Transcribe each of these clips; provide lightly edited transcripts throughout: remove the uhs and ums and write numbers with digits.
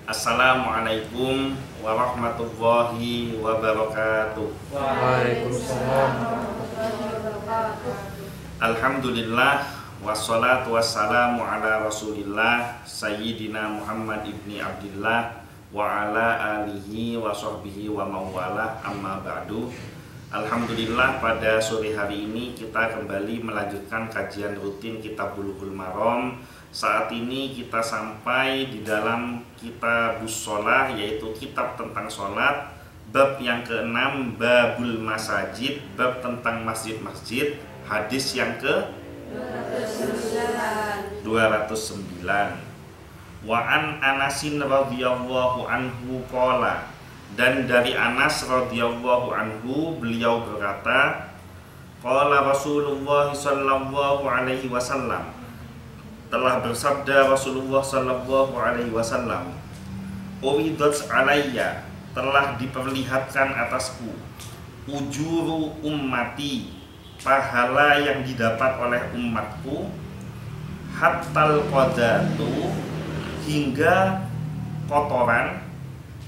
Assalamualaikum warahmatullahi wabarakatuh. Waalaikumsalam. Alhamdulillah wassalatu wassalamu ala Rasulillah Sayyidina Muhammad ibni Abdillah wa ala alihi wa sahbihi wa mawala, amma ba'du. Alhamdulillah, pada sore hari ini kita kembali melanjutkan kajian rutin Kitab Bulughul Maram. Saat ini kita sampai di dalam Kitabus Shalah, yaitu kitab tentang sholat, bab yang ke-6, Babul Masajid, bab tentang masjid-masjid, hadis yang ke 209. Wa an Anasin radhiyallahu anhu qala, dan dari Anas radhiyallahu anhu beliau berkata, qala Rasulullah sallallahu alaihi wasallam, telah bersabda Rasulullah sallallahu alaihi wasallam, "Uridat alayya, telah diperlihatkan atasku, ujuru ummati, pahala yang didapat oleh umatku, hattal qadatu, hingga kotoran,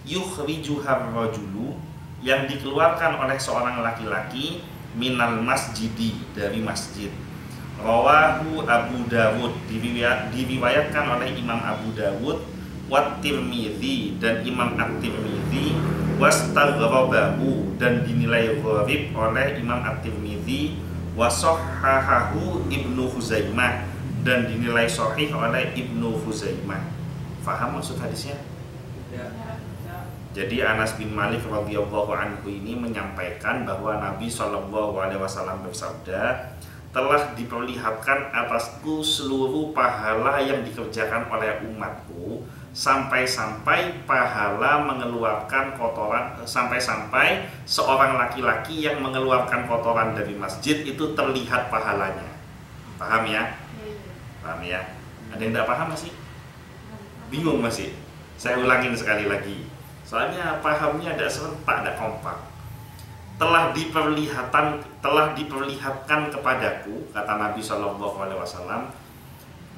yukhrijuhar rajulu, yang dikeluarkan oleh seorang laki-laki, minal masjidi, dari masjid." Rawahu Abu Dawud, diriwayatkan oleh Imam Abu Dawud, wa Tirmidzi, dan Imam At-Tirmidzi, wastaghrabahu, dan dinilai gharib oleh Imam At-Tirmidzi, wa sahhahahu Ibnu Khuzaimah, dan dinilai sahih oleh Ibnu Khuzaimah. Faham maksud hadisnya? Ya. Jadi Anas bin Malik radhiyallahu anhu ini menyampaikan bahwa Nabi Shallallahu alaihi wasallam bersabda, telah diperlihatkan atasku seluruh pahala yang dikerjakan oleh umatku, sampai-sampai pahala mengeluarkan kotoran, sampai-sampai seorang laki-laki yang mengeluarkan kotoran dari masjid itu terlihat pahalanya. Paham ya? Paham ya? Ada yang tidak paham masih? Bingung masih? Saya ulangin sekali lagi, soalnya pahamnya ada serentak, ada kompak. Telah diperlihatkan kepadaku, kata Nabi Shallallahu alaihi wasallam,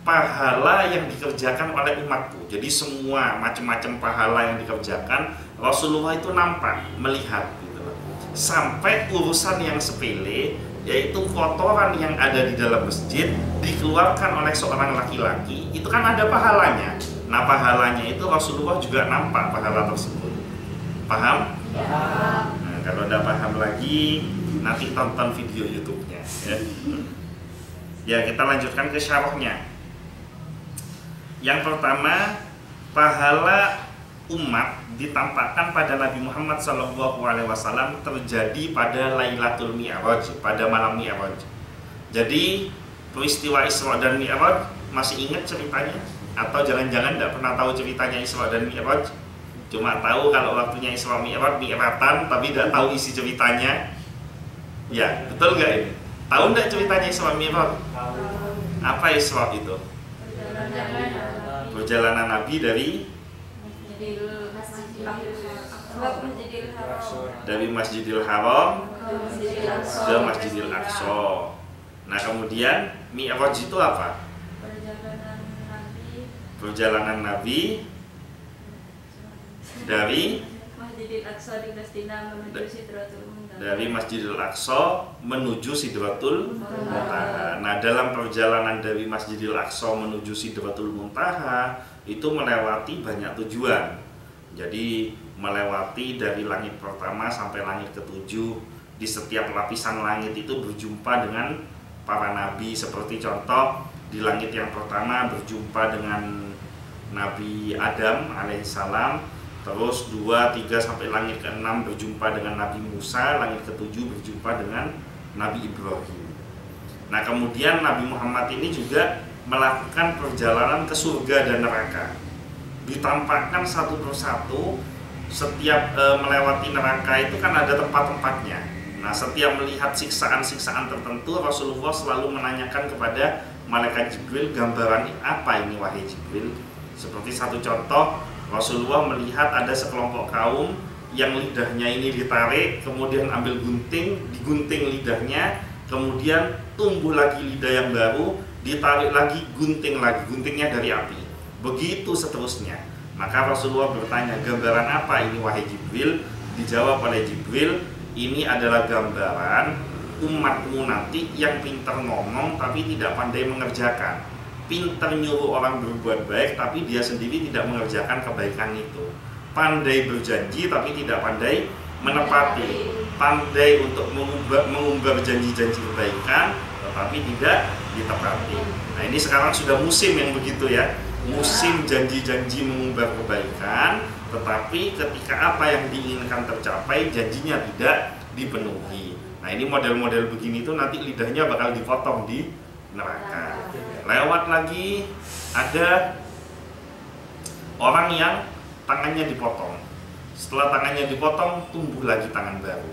pahala yang dikerjakan oleh umatku. Jadi semua macam-macam pahala yang dikerjakan Rasulullah itu nampak, melihat gitu loh. Sampai urusan yang sepele, yaitu kotoran yang ada di dalam masjid dikeluarkan oleh seorang laki-laki, itu kan ada pahalanya. Nah, pahalanya itu Rasulullah juga nampak pahala tersebut. Paham? Ya. Kalau udah paham lagi, nanti tonton video YouTube-nya ya. Ya, kita lanjutkan ke syarahnya. Yang pertama, pahala umat ditampakkan pada Nabi Muhammad SAW terjadi pada Lailatul Mi'raj, pada malam Mi'raj. Jadi peristiwa Isra dan Mi'raj masih ingat ceritanya? Atau jangan-jangan tidak pernah tahu ceritanya Isra dan Mi'raj? Cuma tahu kalau waktunya Isra Mi'raj, Mi'ratan, tapi tidak tahu isi ceritanya. Ya, betul nggak ini? Tahu nggak ceritanya Isra Mi'raj? Apa Isra itu? Perjalanan Nabi dari Masjidil Haram ke Masjidil Aqsa. Nah, kemudian Mi'raj itu apa? Perjalanan Nabi dari Masjidil Aqsa di Palestina menuju Sidratul Muntaha. Dari Masjidil Aqsa menuju Sidratul Muntaha. Nah, dalam perjalanan dari Masjidil Aqsa menuju Sidratul Muntaha itu melewati banyak tujuan. Jadi melewati dari langit pertama sampai langit ketujuh. Di setiap lapisan langit itu berjumpa dengan para nabi. Seperti contoh, di langit yang pertama berjumpa dengan Nabi Adam alaihissalam. Terus 2, 3 sampai langit ke-6 berjumpa dengan Nabi Musa, langit ke-7 berjumpa dengan Nabi Ibrahim. Nah, kemudian Nabi Muhammad ini juga melakukan perjalanan ke surga dan neraka. Ditampakkan satu persatu, setiap melewati neraka itu kan ada tempat-tempatnya. Nah, setiap melihat siksaan-siksaan tertentu, Rasulullah selalu menanyakan kepada malaikat Jibril, gambaran apa ini wahai Jibril? Seperti satu contoh, Rasulullah melihat ada sekelompok kaum yang lidahnya ini ditarik, kemudian ambil gunting, digunting lidahnya, kemudian tumbuh lagi lidah yang baru, ditarik lagi, gunting lagi, guntingnya dari api. Begitu seterusnya. Maka Rasulullah bertanya, gambaran apa ini wahai Jibril? Dijawab oleh Jibril, ini adalah gambaran umatmu nanti yang pintar ngomong tapi tidak pandai mengerjakan, pintar nyuruh orang berbuat baik tapi dia sendiri tidak mengerjakan kebaikan itu, pandai berjanji tapi tidak pandai menepati, pandai untuk mengumbar janji-janji kebaikan tetapi tidak ditepati. Nah ini sekarang sudah musim yang begitu ya, musim janji-janji mengumbar kebaikan tetapi ketika apa yang diinginkan tercapai janjinya tidak dipenuhi. Nah ini model-model begini tuh nanti lidahnya bakal dipotong di neraka. Lewat lagi ada orang yang tangannya dipotong. Setelah tangannya dipotong, tumbuh lagi tangan baru.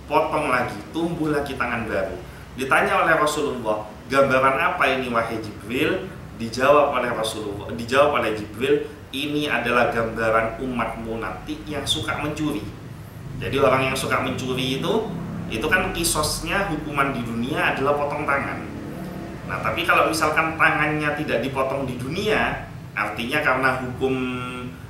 Potong lagi, tumbuh lagi tangan baru. Ditanya oleh Rasulullah, gambaran apa ini wahai Jibril? Dijawab oleh Jibril, ini adalah gambaran umatmu nanti yang suka mencuri. Jadi orang yang suka mencuri itu kan kisosnya hukuman di dunia adalah potong tangan. Nah tapi kalau misalkan tangannya tidak dipotong di dunia, artinya karena hukum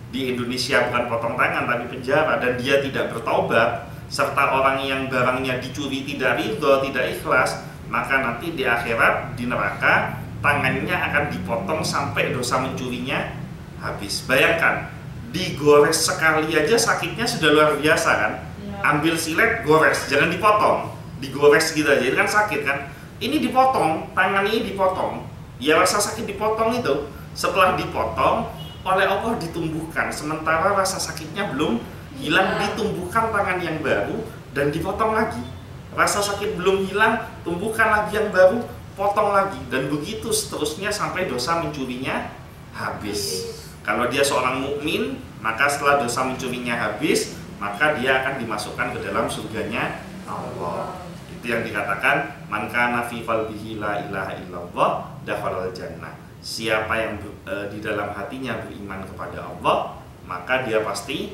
di Indonesia bukan potong tangan tapi penjara, dan dia tidak bertaubat, serta orang yang barangnya dicuri tidak ridho, tidak ikhlas, maka nanti di akhirat, di neraka, tangannya akan dipotong sampai dosa mencurinya habis. Bayangkan, digores sekali aja sakitnya sudah luar biasa kan. Ambil silet, gores, jangan dipotong, digores gitu aja, itu kan sakit kan. Ini dipotong, tangan ini dipotong, ya rasa sakit dipotong itu, setelah dipotong oleh Allah ditumbuhkan, sementara rasa sakitnya belum hilang, ditumbuhkan tangan yang baru dan dipotong lagi. Rasa sakit belum hilang, tumbuhkan lagi yang baru, potong lagi, dan begitu seterusnya sampai dosa mencurinya habis. Kalau dia seorang mukmin, maka setelah dosa mencurinya habis, maka dia akan dimasukkan ke dalam surganya Allah. Itu yang dikatakan man kana fi qalbihi la ilaha illallah dakhalal jannah. Siapa yang di dalam hatinya beriman kepada Allah, maka dia pasti,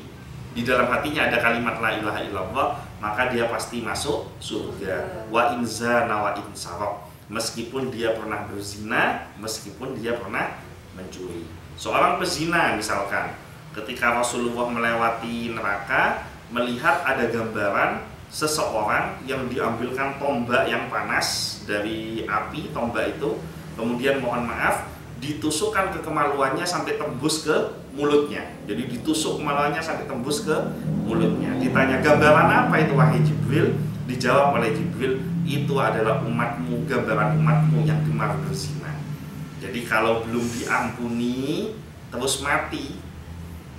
di dalam hatinya ada kalimat la ilaha illallah, maka dia pasti masuk surga. Wa in zana wa in saraq. Meskipun dia pernah berzina, meskipun dia pernah mencuri. Seorang pezina misalkan, ketika Rasulullah melewati neraka, melihat ada gambaran seseorang yang diambilkan tombak yang panas dari api, tombak itu kemudian mohon maaf ditusukkan ke kemaluannya sampai tembus ke mulutnya. Jadi ditusuk kemaluannya sampai tembus ke mulutnya. Ditanya, gambaran apa itu wahai Jibril? Dijawab oleh Jibril, itu adalah umatmu, gambaran umatmu yang gemar berzina. Jadi kalau belum diampuni terus mati,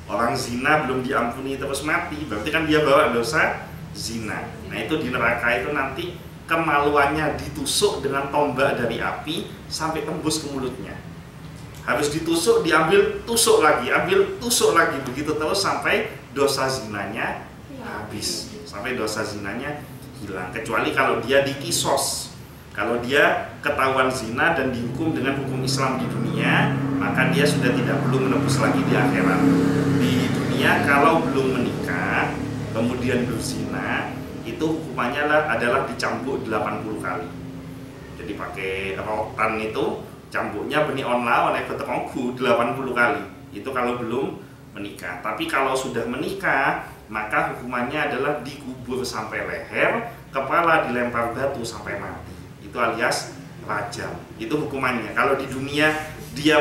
orang zina belum diampuni terus mati, berarti kan dia bawa dosa zina. Nah itu di neraka itu nanti kemaluannya ditusuk dengan tombak dari api sampai tembus ke mulutnya. Harus ditusuk, diambil, tusuk lagi, ambil, tusuk lagi, begitu terus sampai dosa zinanya habis, sampai dosa zinanya hilang. Kecuali kalau dia dikisos, kalau dia ketahuan zina dan dihukum dengan hukum Islam di dunia, maka dia sudah tidak perlu menebus lagi di akhirat. Di dunia kalau belum menikah kemudian berzina, itu hukumannya adalah dicambuk 80 kali. Jadi pakai rotan itu cambuknya benih onla oleh betekongku 80 kali. Itu kalau belum menikah. Tapi kalau sudah menikah, maka hukumannya adalah dikubur sampai leher, kepala dilempar batu sampai mati. Itu alias rajam. Itu hukumannya. Kalau di dunia dia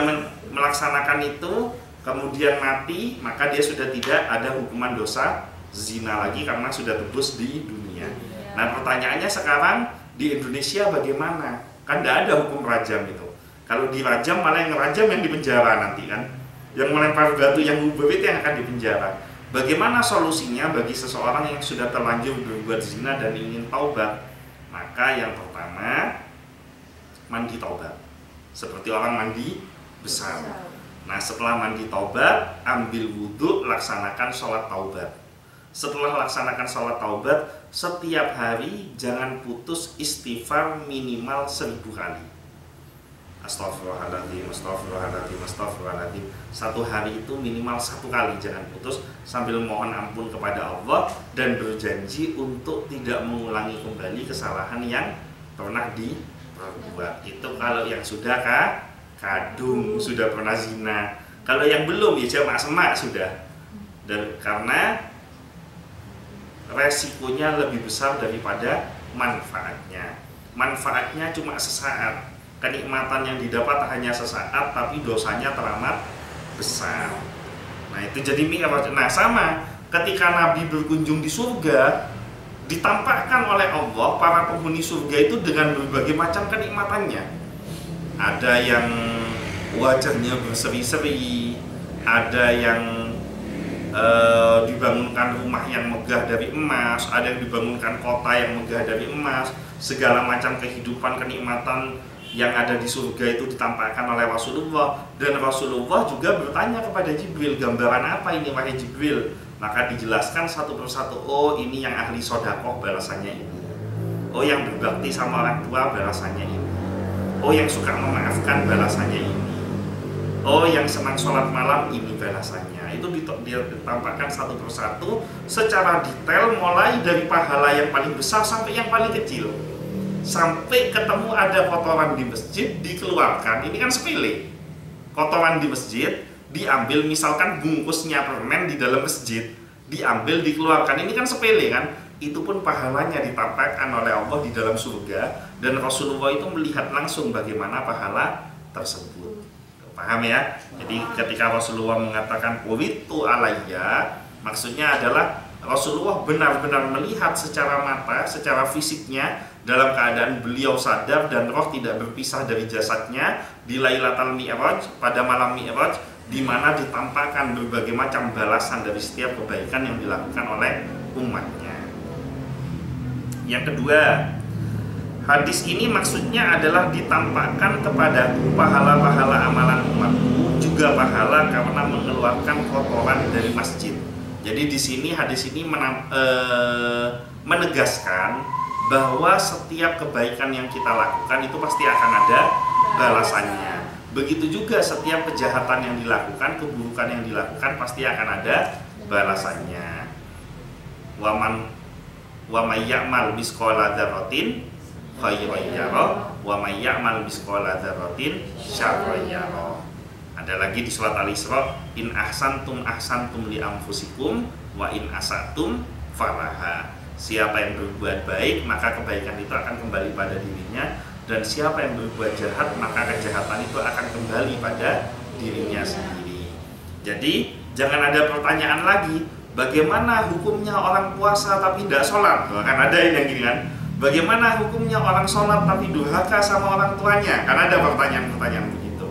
melaksanakan itu kemudian mati, maka dia sudah tidak ada hukuman dosa zina lagi karena sudah tebus di dunia. Nah pertanyaannya sekarang di Indonesia bagaimana? Kan tidak ada hukum rajam itu. Kalau dirajam malah yang ngerajam yang dipenjara nanti kan. Yang melempar batu, yang ngubur itu yang akan dipenjara. Bagaimana solusinya bagi seseorang yang sudah terlanjur berbuat zina dan ingin taubat? Maka yang pertama, mandi taubat. Seperti orang mandi besar. Nah setelah mandi taubat, ambil wudhu, laksanakan sholat taubat. Setelah laksanakan sholat taubat, setiap hari jangan putus istighfar minimal 1000 kali. Astagfirullahaladzim, astagfirullahaladzim, astagfirullahaladzim. Satu hari itu minimal 1 kali, jangan putus, sambil mohon ampun kepada Allah dan berjanji untuk tidak mengulangi kembali kesalahan yang pernah diperbuat. Itu kalau yang sudah kadung, sudah pernah zina. Kalau yang belum ya jamak-semak sudah. Dan karena resikonya lebih besar daripada manfaatnya. Manfaatnya cuma sesaat, kenikmatan yang didapat hanya sesaat, tapi dosanya teramat besar. Nah itu jadi mi'raj. Nah sama, ketika Nabi berkunjung di surga, ditampakkan oleh Allah para penghuni surga itu dengan berbagai macam kenikmatannya. Ada yang wajahnya berseri-seri, ada yang dibangunkan rumah yang megah dari emas, ada yang dibangunkan kota yang megah dari emas. Segala macam kehidupan, kenikmatan yang ada di surga itu ditampakkan oleh Rasulullah. Dan Rasulullah juga bertanya kepada Jibril, gambaran apa ini wahai Jibril? Maka dijelaskan satu persatu, oh ini yang ahli sodakoh balasannya ini, oh yang berbakti sama orang tua balasannya ini, oh yang suka memaafkan balasannya ini, oh yang senang sholat malam ini balasannya. Itu ditampakkan satu persatu secara detail, mulai dari pahala yang paling besar sampai yang paling kecil. Sampai ketemu ada kotoran di masjid dikeluarkan, ini kan sepele. Kotoran di masjid diambil, misalkan bungkusnya permen di dalam masjid diambil dikeluarkan, ini kan sepele kan. Itu pun pahalanya ditampakkan oleh Allah di dalam surga, dan Rasulullah itu melihat langsung bagaimana pahala tersebut. Paham ya? Jadi ketika Rasulullah mengatakan "Uritu alayya", maksudnya adalah Rasulullah benar-benar melihat secara mata, secara fisiknya, dalam keadaan beliau sadar dan roh tidak berpisah dari jasadnya di Lailatul Mi'raj, pada malam Mi'raj, di mana ditampakkan berbagai macam balasan dari setiap kebaikan yang dilakukan oleh umatnya. Yang kedua, hadis ini maksudnya adalah ditampakkan kepadaku pahala-pahala amalan umatku, juga pahala karena mengeluarkan kotoran dari masjid. Jadi di sini hadis ini menegaskan bahwa setiap kebaikan yang kita lakukan itu pasti akan ada balasannya. Begitu juga setiap kejahatan yang dilakukan, keburukan yang dilakukan pasti akan ada balasannya. Wa may ya'mal misqala dzarratin khairan yarah wa may ya'mal misqala dzarratin syarran yarah. Ada lagi di surat Al-Isra, in ahsantum ahsantum li anfusikum wa in asatum falaha. Siapa yang berbuat baik, maka kebaikan itu akan kembali pada dirinya, dan siapa yang berbuat jahat, maka kejahatan itu akan kembali pada dirinya sendiri. Jadi jangan ada pertanyaan lagi, bagaimana hukumnya orang puasa tapi tidak sholat? Kan ada yang gini kan, bagaimana hukumnya orang sholat tapi durhaka sama orang tuanya? Kan ada pertanyaan-pertanyaan begitu.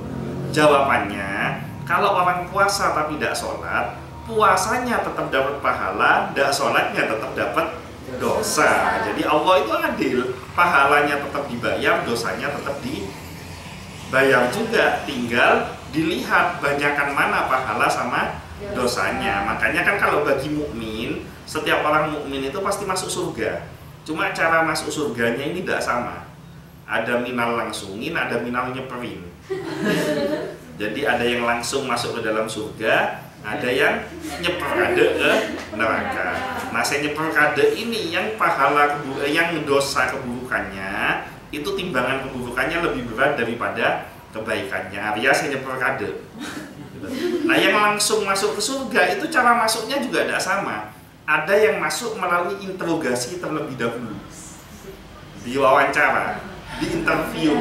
Jawabannya, kalau orang puasa tapi tidak sholat, puasanya tetap dapat pahala, tidak sholatnya tetap dapat dosa. Jadi Allah itu adil, pahalanya tetap dibayar, dosanya tetap dibayar juga. Tinggal dilihat banyakkan mana pahala sama dosanya. Makanya kan kalau bagi mukmin, setiap orang mukmin itu pasti masuk surga. Cuma cara masuk surganya ini tidak sama. Ada minal langsungin, ada minal nyeperin. Jadi ada yang langsung masuk ke dalam surga, ada yang nyeper kade ke neraka. Nah, saya nyeper kade ini yang pahala yang dosa keburukannya itu timbangan keburukannya lebih berat daripada kebaikannya. Artinya saya nyeper kade. Nah, yang langsung masuk ke surga itu cara masuknya juga tidak sama. Ada yang masuk melalui interogasi terlebih dahulu, diwawancara, di interview.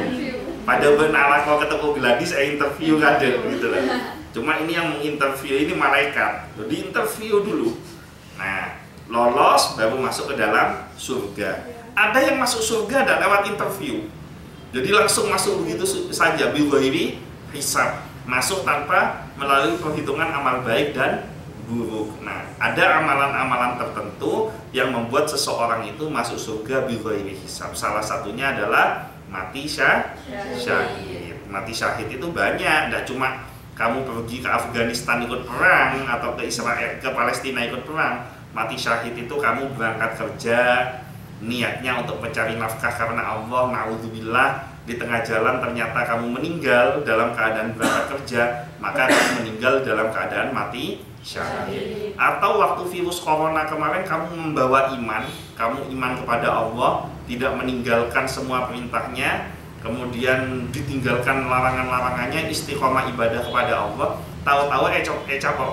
Pada benar kalau ketemu Gladys, saya interview kade gitu lah. Cuma ini yang menginterview ini malaikat, diinterview dulu. Nah, lolos baru masuk ke dalam surga. Ada yang masuk surga dan lewat interview, jadi langsung masuk begitu saja, bighairi hisab, masuk tanpa melalui perhitungan amal baik dan buruk. Nah, ada amalan-amalan tertentu yang membuat seseorang itu masuk surga bighairi hisab. Salah satunya adalah mati syahid. Mati syahid itu banyak, tidak cuma kamu pergi ke Afghanistan ikut perang atau ke Israel, ke Palestina ikut perang. Mati syahid itu kamu berangkat kerja, niatnya untuk mencari nafkah karena Allah, na'udzubillah, di tengah jalan ternyata kamu meninggal dalam keadaan berangkat kerja, maka kamu meninggal dalam keadaan mati syahid. Atau waktu virus corona kemarin kamu membawa iman, kamu iman kepada Allah, tidak meninggalkan semua perintahnya, kemudian ditinggalkan larangan-larangannya, istiqomah ibadah kepada Allah, tahu-tahu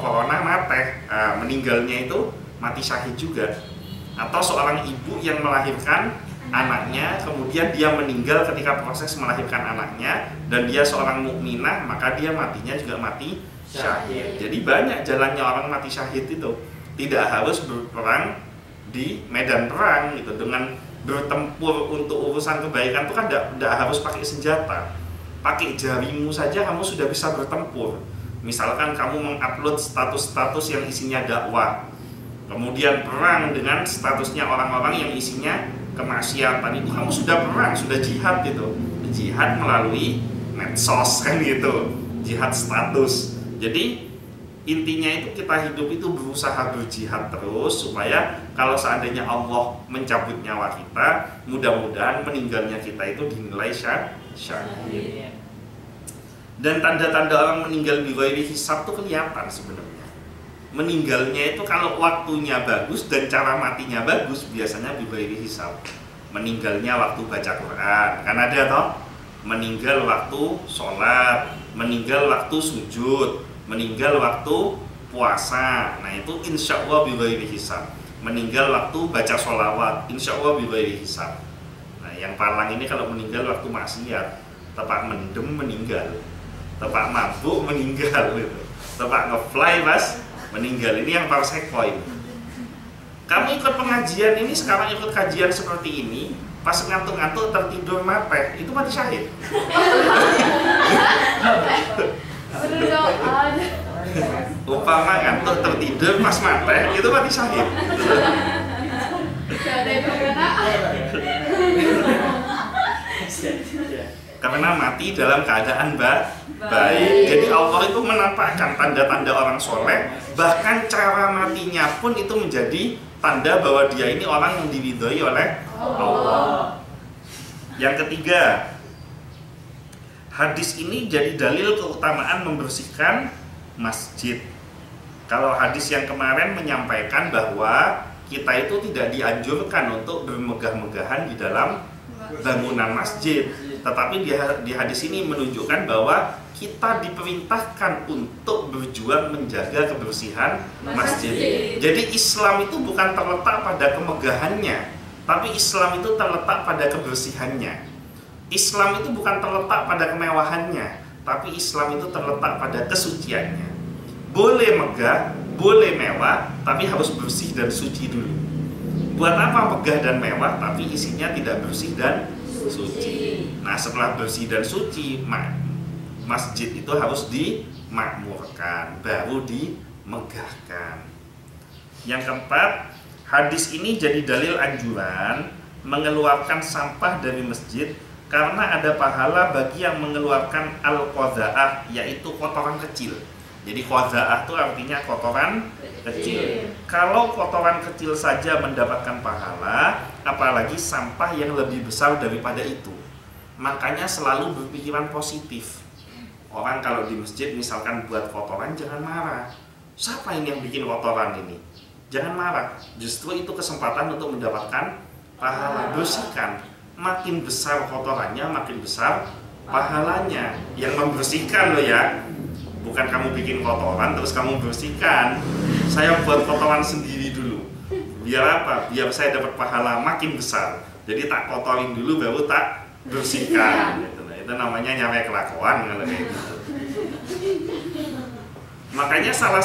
corona mati, meninggalnya itu mati syahid juga. Atau seorang ibu yang melahirkan anaknya, kemudian dia meninggal ketika proses melahirkan anaknya, dan dia seorang mukminah, maka dia matinya juga mati syahid. Jadi banyak jalannya orang mati syahid itu. Tidak harus berperang di medan perang gitu. Dengan bertempur untuk urusan kebaikan itu kan tidak harus pakai senjata. Pakai jarimu saja kamu sudah bisa bertempur. Misalkan kamu mengupload status-status yang isinya dakwah, kemudian perang dengan statusnya orang-orang yang isinya kemaksiatan, itu kamu sudah perang, sudah jihad gitu. Jihad melalui medsos kan gitu, jihad status. Jadi intinya itu kita hidup itu berusaha berjihad terus, supaya kalau seandainya Allah mencabut nyawa kita, mudah-mudahan meninggalnya kita itu dinilai syahid. Dan tanda-tanda orang meninggal bi ghairi hisab itu kelihatan sebenarnya. Meninggalnya itu kalau waktunya bagus dan cara matinya bagus, biasanya bi ghairi hisab. Meninggalnya waktu baca Quran, kan ada toh? Meninggal waktu sholat, meninggal waktu sujud, meninggal waktu puasa. Nah itu insya Allah bi ghairi hisab. Meninggal waktu baca sholawat, insya Allah bi ghairi hisab. Nah yang palang ini kalau meninggal waktu maksiat, tepak mendem meninggal, tepak mabuk meninggal gitu, tepak ngefly pas meninggal. Ini yang parseko ini. Kamu ikut pengajian ini, sekarang ikut kajian seperti ini, pas ngantuk-ngantuk tertidur mati, itu mati syahid. Upama ngantuk tertidur pas mati, itu mati syahid. Karena mati dalam keadaan baik. Jadi Allah itu menampakkan tanda-tanda orang soleh, bahkan cara matinya pun itu menjadi tanda bahwa dia ini orang yang diridhoi oleh Allah. Yang ketiga, hadis ini jadi dalil keutamaan membersihkan masjid. Kalau hadis yang kemarin menyampaikan bahwa kita itu tidak dianjurkan untuk bermegah-megahan di dalam bangunan masjid, tetapi di hadis ini menunjukkan bahwa kita diperintahkan untuk berjuang menjaga kebersihan masjid. Jadi Islam itu bukan terletak pada kemegahannya, tapi Islam itu terletak pada kebersihannya. Islam itu bukan terletak pada kemewahannya, tapi Islam itu terletak pada kesuciannya. Boleh megah, boleh mewah, tapi harus bersih dan suci dulu. Buat apa megah dan mewah tapi isinya tidak bersih dan suci? Nah setelah bersih dan suci, masjid itu harus dimakmurkan, baru dimegahkan. Yang keempat, hadis ini jadi dalil anjuran mengeluarkan sampah dari masjid, karena ada pahala bagi yang mengeluarkan al-qadha'ah, yaitu kotoran kecil. Jadi qadha'ah itu artinya kotoran kecil. Kalau kotoran kecil saja mendapatkan pahala, apalagi sampah yang lebih besar daripada itu. Makanya selalu berpikiran positif. Orang kalau di masjid misalkan buat kotoran, jangan marah. Siapa ini yang bikin kotoran ini? Jangan marah. Justru itu kesempatan untuk mendapatkan pahala. Bersihkan. Makin besar kotorannya, makin besar pahalanya. Yang membersihkan loh ya. Bukan kamu bikin kotoran terus kamu bersihkan. Saya buat kotoran sendiri dulu. Biar apa? Biar saya dapat pahala makin besar. Jadi tak kotorin dulu baru tak bersihkan. Itu namanya nyampe kelakuan kalau kayak gitu. Makanya salah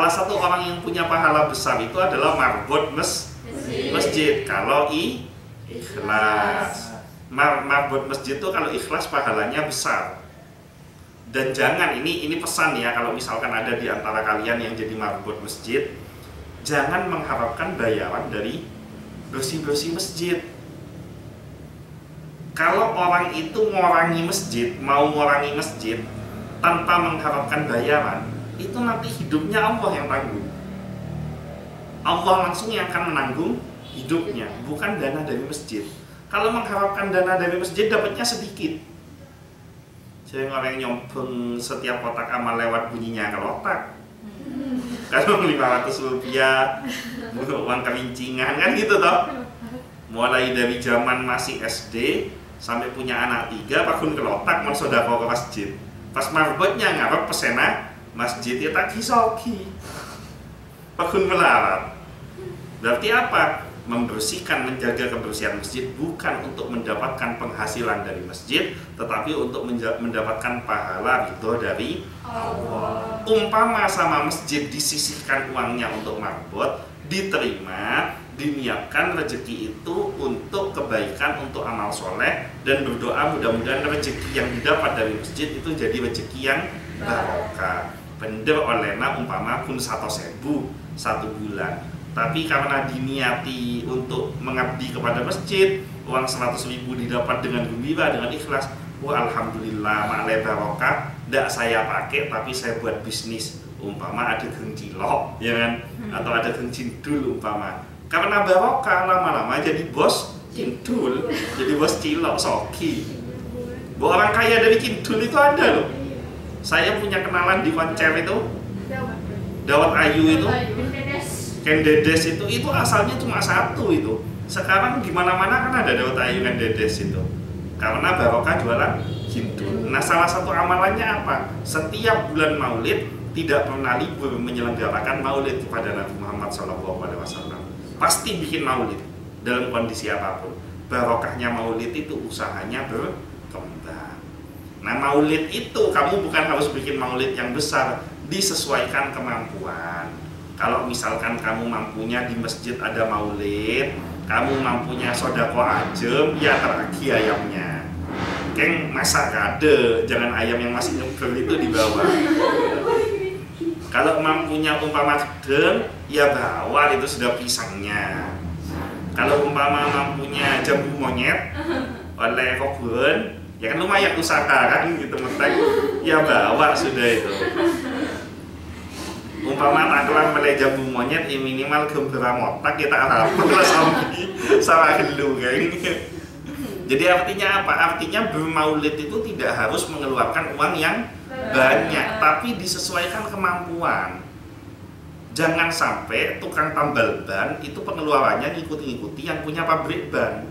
satu orang yang punya pahala besar itu adalah marbot masjid. Kalau ikhlas, marbot masjid itu kalau ikhlas pahalanya besar. Dan jangan, ini pesan ya, kalau misalkan ada di antara kalian yang jadi marbot masjid, jangan mengharapkan bayaran dari bersih-bersih masjid. Kalau orang itu ngorangi masjid, mau ngorangi masjid tanpa mengharapkan bayaran, itu nanti hidupnya Allah yang tanggung. Allah langsung yang akan menanggung hidupnya, bukan dana dari masjid. Kalau mengharapkan dana dari masjid, dapatnya sedikit. Saya orang nyompeng setiap kotak amal lewat bunyinya kelotak. Kalau 500 rupiah, uang kelincingan kan gitu toh. Mulai dari zaman masih SD sampai punya anak 3, pakun kelotak mau sedekah ke masjid. Pas marbotnya ngarep pesena masjid ya tak gisoki. Pakun melarat. Berarti apa? Membersihkan, menjaga kebersihan masjid bukan untuk mendapatkan penghasilan dari masjid, tetapi untuk mendapatkan pahala ridho dari Allah. Umpama sama masjid disisihkan uangnya untuk marbot, diterima, diniatkan rezeki itu untuk kebaikan, untuk amal soleh, dan berdoa mudah-mudahan rezeki yang didapat dari masjid itu jadi rezeki yang barokah. Bener olehna umpama kun 100.000 1 bulan. Tapi karena diniati untuk mengabdi kepada masjid, uang 100.000 didapat dengan gembira, dengan ikhlas. Wah, alhamdulillah, maklai barokah. Tidak saya pakai, tapi saya buat bisnis. Umpama ada geng cilok, ya kan? Atau ada geng cindul umpama. Karena barokah, lama-lama jadi bos cindul, jadi bos cilok, soki. Orang kaya dari cindul itu ada loh. Saya punya kenalan di konser itu, Dawat Ayu itu. Ken Dedes itu asalnya cuma 1 itu. Sekarang di mana-mana kan ada Dawat Ayu Ken Dedes itu. Karena barokah jualan cindul. Nah, salah satu amalannya apa? Setiap bulan Maulid tidak pernah libur menyelenggarakan Maulid kepada Nabi Muhammad SAW. Pasti bikin Maulid dalam kondisi apapun. Barokahnya Maulid itu usahanya berkembang. Nah, Maulid itu kamu bukan harus bikin Maulid yang besar, disesuaikan kemampuan. Kalau misalkan kamu mampunya di masjid ada maulid, kamu mampunya sodako ajem, ya teragi ayamnya. Keng masak kade, jangan ayam yang masih nyugel itu dibawa. Kalau mampunya umpama gedeng, ya bawa itu sudah pisangnya. Kalau umpama mampunya jambu monyet oleh kokun, ya kan lumayan usaha kan gitu mentek, ya bawa sudah itu. Umpama taklah meleh jambu monyet ya minimal gembira motak kita harapkan sama gelu geng. Jadi artinya apa? Artinya bermaulid itu tidak harus mengeluarkan uang yang banyak, tapi disesuaikan kemampuan. Jangan sampai tukang tambal ban itu pengeluarannya ngikuti yang punya pabrik ban.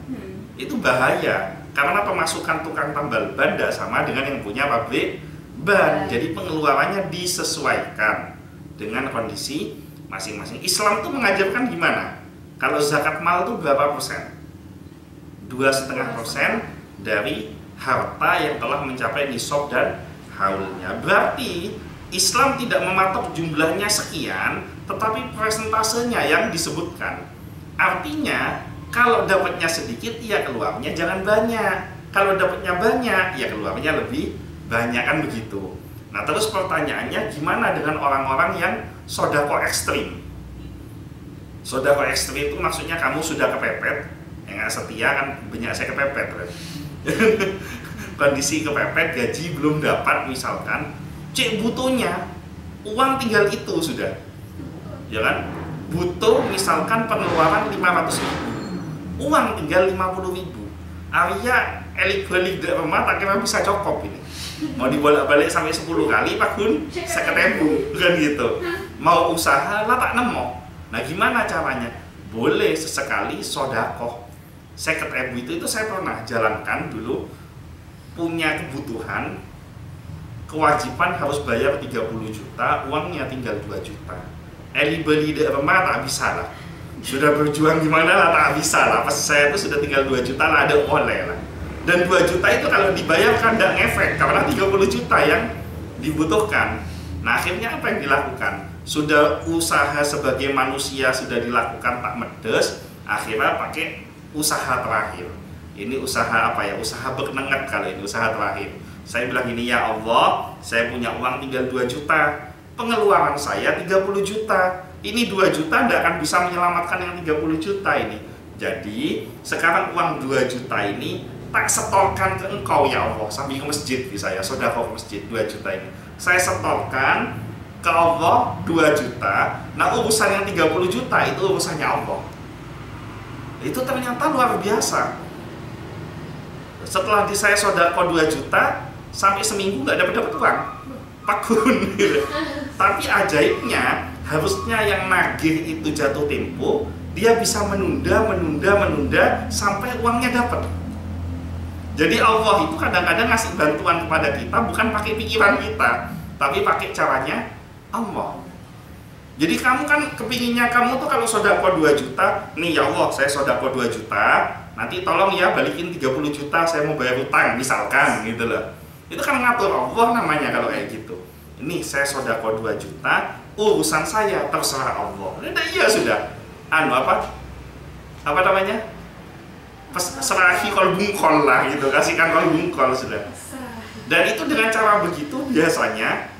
Itu bahaya, karena pemasukan tukang tambal ban tidak sama dengan yang punya pabrik ban. Jadi pengeluarannya disesuaikan dengan kondisi masing-masing. Islam tuh mengajarkan gimana? Kalau zakat mal itu berapa persen? 2,5% dari harta yang telah mencapai nisab dan haulnya. Berarti Islam tidak mematok jumlahnya sekian, tetapi persentasenya yang disebutkan. Artinya kalau dapatnya sedikit, ya keluarnya jangan banyak. Kalau dapatnya banyak, ya keluarnya lebih banyak, kan begitu. Nah, terus pertanyaannya, gimana dengan orang-orang yang sodako ekstrim? Sodako ekstrim itu maksudnya kamu sudah kepepet, yang nggak setia kan, banyak saya kepepet kan? Kondisi kepepet, gaji belum dapat misalkan, cek butuhnya, uang tinggal itu sudah, ya kan? Butuh misalkan pengeluaran 500.000, uang tinggal 50.000. Arya elik balik dari rumah tak kira bisa cokop ini. Mau dibolak-balik sampai 10 kali Pak Gun, 50.000 kan gitu. Mau usaha lah tak nemu. Nah, gimana caranya? Boleh sesekali sodakoh. 50.000 itu saya pernah jalankan dulu, punya kebutuhan, kewajiban harus bayar 30 juta, uangnya tinggal 2 juta. Beli di rumah tak bisa lah. Sudah berjuang gimana lah tak bisa lah. Pas saya itu sudah tinggal 2 juta lah, ada oleh lah. Dan 2 juta itu kalau dibayarkan tidak ngefek, karena 30 juta yang dibutuhkan. Nah, akhirnya apa yang dilakukan? Sudah usaha sebagai manusia sudah dilakukan tak medes, akhirnya pakai usaha terakhir. Ini usaha apa ya? Usaha beknenget kalau ini usaha terakhir. Saya bilang gini, ya Allah, saya punya uang tinggal 2 juta. Pengeluaran saya 30 juta. Ini 2 juta tidak akan bisa menyelamatkan yang 30 juta ini. Jadi, sekarang uang 2 juta ini tak setorkan ke engkau ya Allah, sambil ke masjid bisa ya, sedekah ke masjid 2 juta ini. Saya setorkan ke Allah 2 juta. Nah, urusan yang 30 juta itu urusannya Allah. Itu ternyata luar biasa. Setelah saya sedekah 2 juta, sampai seminggu nggak dapat uang. Pak Gun gitu. Tapi ajaibnya, harusnya yang nagih itu jatuh tempo, dia bisa menunda sampai uangnya dapat. Jadi Allah itu kadang-kadang ngasih bantuan kepada kita bukan pakai pikiran kita, tapi pakai caranya Allah. Jadi kamu kan kepinginnya kamu tuh kalau sodako 2 juta, nih ya Allah saya sodako 2 juta, nanti tolong ya balikin 30 juta saya mau bayar utang misalkan gitu loh. Itu kan ngatur Allah namanya kalau kayak gitu. Ini saya sodako 2 juta, urusan saya terserah Allah. Nah, iya sudah. Apa namanya? Serahi kol bungkol lah gitu, kasihkan kol bungkol sudah. Dan itu dengan cara begitu biasanya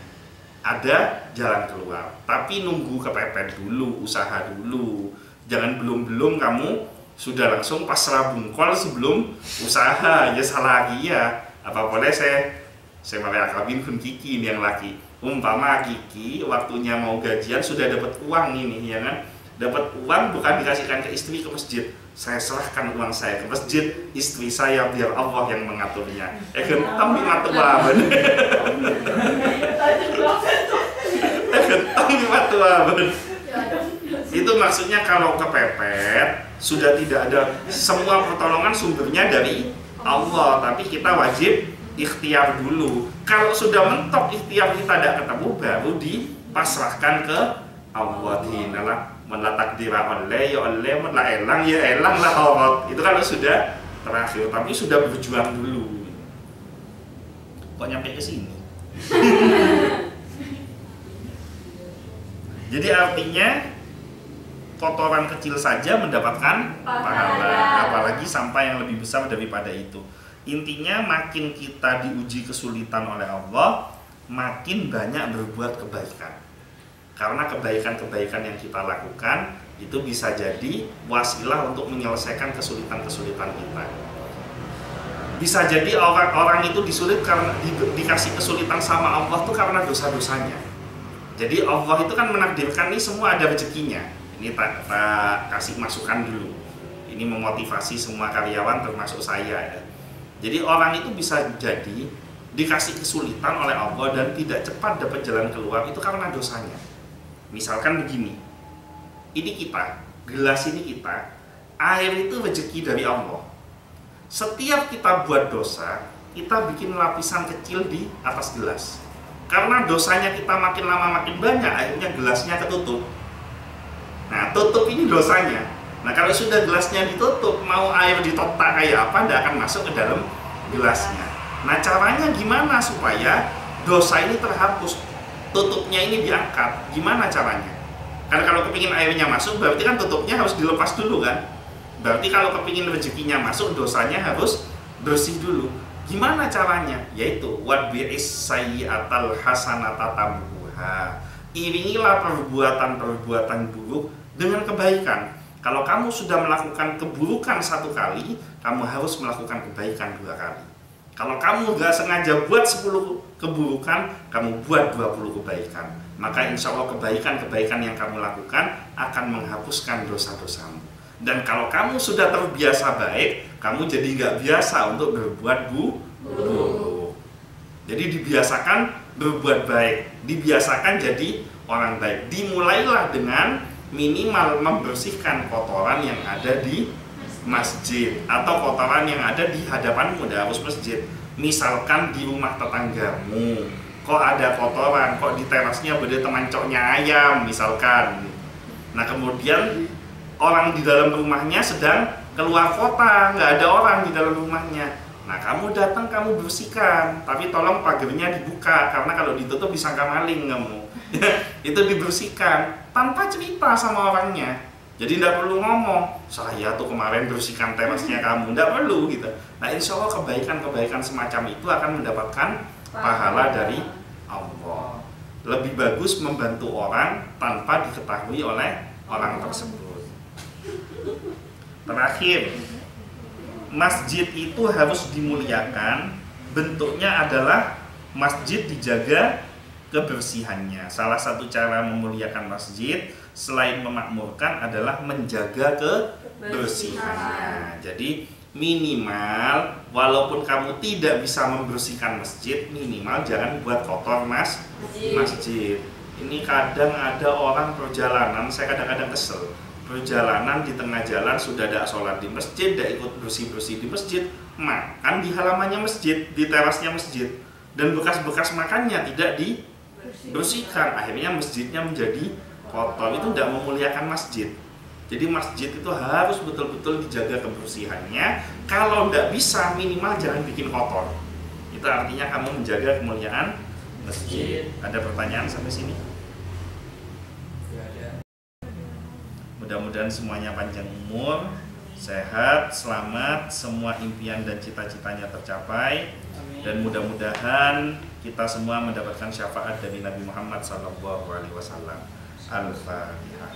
ada jalan keluar. Tapi nunggu kepepet dulu, usaha dulu. Jangan belum kamu sudah langsung pasrah bungkol sebelum usaha. Ya salah lagi ya. Apa boleh saya akabin kun Kiki ini yang laki. Umpama Kiki waktunya mau gajian sudah dapat uang ini ya kan. Dapat uang bukan dikasihkan ke istri ke masjid. Saya serahkan uang saya ke masjid, istri saya biar Allah yang mengaturnya. Gentong di matuaban. Gentong di matuaban. Itu maksudnya kalau kepepet sudah tidak ada, semua pertolongan sumbernya dari Allah, tapi kita wajib ikhtiar dulu. Kalau sudah mentok ikhtiar kita tidak ketemu, baru dipasrahkan ke Allah. Dinalah melatak oleh ya oleh lah elang ya elang lah horot. Itu kalau sudah terakhir, tapi sudah berjuang dulu. Kok nyampe ke sini? Jadi artinya kotoran kecil saja mendapatkan pahala, apalagi sampai yang lebih besar daripada itu. Intinya makin kita diuji kesulitan oleh Allah, makin banyak berbuat kebaikan. Karena kebaikan-kebaikan yang kita lakukan itu bisa jadi wasilah untuk menyelesaikan kesulitan-kesulitan kita. Bisa jadi orang itu disulit karena dikasih kesulitan sama Allah tuh karena dosa-dosanya. Jadi Allah itu kan menakdirkan ini semua ada rezekinya. Ini tak kasih masukan dulu. Ini memotivasi semua karyawan termasuk saya ya. Jadi orang itu bisa jadi dikasih kesulitan oleh Allah dan tidak cepat dapat jalan keluar itu karena dosanya. Misalkan begini, ini kita, gelas ini kita, air itu rezeki dari Allah. Setiap kita buat dosa, kita bikin lapisan kecil di atas gelas. Karena dosanya kita makin lama makin banyak, akhirnya gelasnya ketutup. Nah, tutup ini dosanya. Nah, kalau sudah gelasnya ditutup, mau air ditotak kayak apa, tidak akan masuk ke dalam gelasnya. Nah, caranya gimana supaya dosa ini terhapus? Tutupnya ini diangkat, gimana caranya? Karena kalau kepingin airnya masuk, berarti kan tutupnya harus dilepas dulu kan? Berarti kalau kepingin rezekinya masuk, dosanya harus bersih dulu. Gimana caranya? Yaitu wadbi'is sayyi'atal hasanata tambuha. Iringilah perbuatan-perbuatan buruk dengan kebaikan. Kalau kamu sudah melakukan keburukan 1 kali, kamu harus melakukan kebaikan 2 kali. Kalau kamu gak sengaja buat 10 keburukan, kamu buat 20 kebaikan. Maka insya Allah kebaikan-kebaikan yang kamu lakukan akan menghapuskan dosa-dosamu. Dan kalau kamu sudah terbiasa baik, kamu jadi gak biasa untuk berbuat buruk. Jadi dibiasakan berbuat baik, dibiasakan jadi orang baik. Dimulailah dengan minimal membersihkan kotoran yang ada di masjid atau kotoran yang ada di hadapanmu, udah harus masjid. Misalkan di rumah tetanggamu kok ada kotoran, kok di terasnya beda temancoknya ayam misalkan. Nah kemudian orang di dalam rumahnya sedang keluar kota, nggak ada orang di dalam rumahnya. Nah kamu datang, kamu bersihkan, tapi tolong pagarnya dibuka karena kalau ditutup disangka maling kamu. Itu dibersihkan tanpa cerita sama orangnya. Jadi tidak perlu ngomong, saya tuh kemarin bersihkan terasnya kamu, tidak perlu gitu. Nah insya Allah kebaikan-kebaikan semacam itu akan mendapatkan pahala dari Allah. Lebih bagus membantu orang tanpa diketahui oleh orang tersebut. Terakhir, masjid itu harus dimuliakan. Bentuknya adalah masjid dijaga kebersihannya. Salah satu cara memuliakan masjid selain memakmurkan adalah menjaga kebersihannya. Jadi minimal walaupun kamu tidak bisa membersihkan masjid, minimal jangan buat kotor masjid. Ini kadang ada orang perjalanan, saya kadang-kadang kesel. Perjalanan di tengah jalan sudah ada sholat di masjid, tidak ikut bersih-bersih di masjid, makan di halamannya masjid, di terasnya masjid, dan bekas-bekas makannya tidak dibersihkan, akhirnya masjidnya menjadi kotor. Itu tidak memuliakan masjid. Jadi masjid itu harus betul-betul dijaga kebersihannya. Kalau tidak bisa, minimal jangan bikin kotor. Itu artinya kamu menjaga kemuliaan masjid. Ada pertanyaan sampai sini? Nggak ada. Mudah-mudahan semuanya panjang umur, sehat, selamat, semua impian dan cita-citanya tercapai, dan mudah-mudahan kita semua mendapatkan syafaat dari Nabi Muhammad SAW. Al-Fatihah.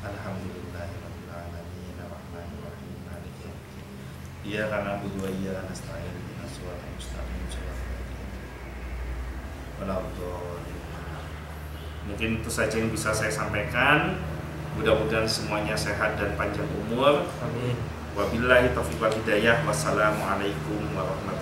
Alhamdulillahirabbil alamin arrahmanir rahim maliki yaumiddin. Iyyaka na'budu wa iyyaka nasta'in ihdinas siratal mustaqim siratal ladzina an'amta 'alaihim. Mungkin itu saja yang bisa saya sampaikan. Mudah-mudahan semuanya sehat dan panjang umur. Amin. Wabillahi taufiq wal hidayah. Wassalamualaikum warahmatullahi wabarakatuh.